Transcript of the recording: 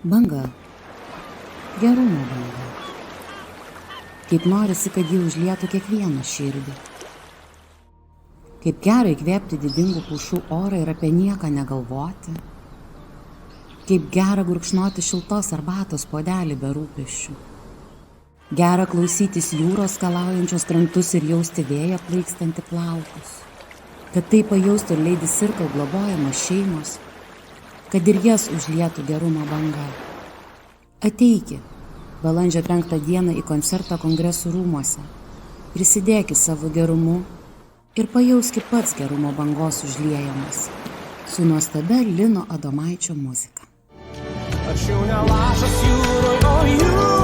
Banga. Gerumo banga. Kaip norisi, kad ji užlietų kiekvieną širdį. Kaip gera įkvėpti didingų pušų orą ir apie nieką negalvoti. Kaip gera gurkšnoti šiltos arbatos puodelį be rūpesčių. Gera klausytis jūros skalaujančios krantus ir jausti vėją plaikstantį plaukus. Kad tai pajaustų Lady Circle globojamos šeimos, kad ir jas užlietų gerumo banga. Ateiki balandžio 5 dieną į koncertą Kongresų rūmuose, prisidėki savo gerumu ir pajauski pats gerumo bangos užliejamas su nuostabia Lino Adomaičio muzika. Tačiau ne lašas jūroj, o jūs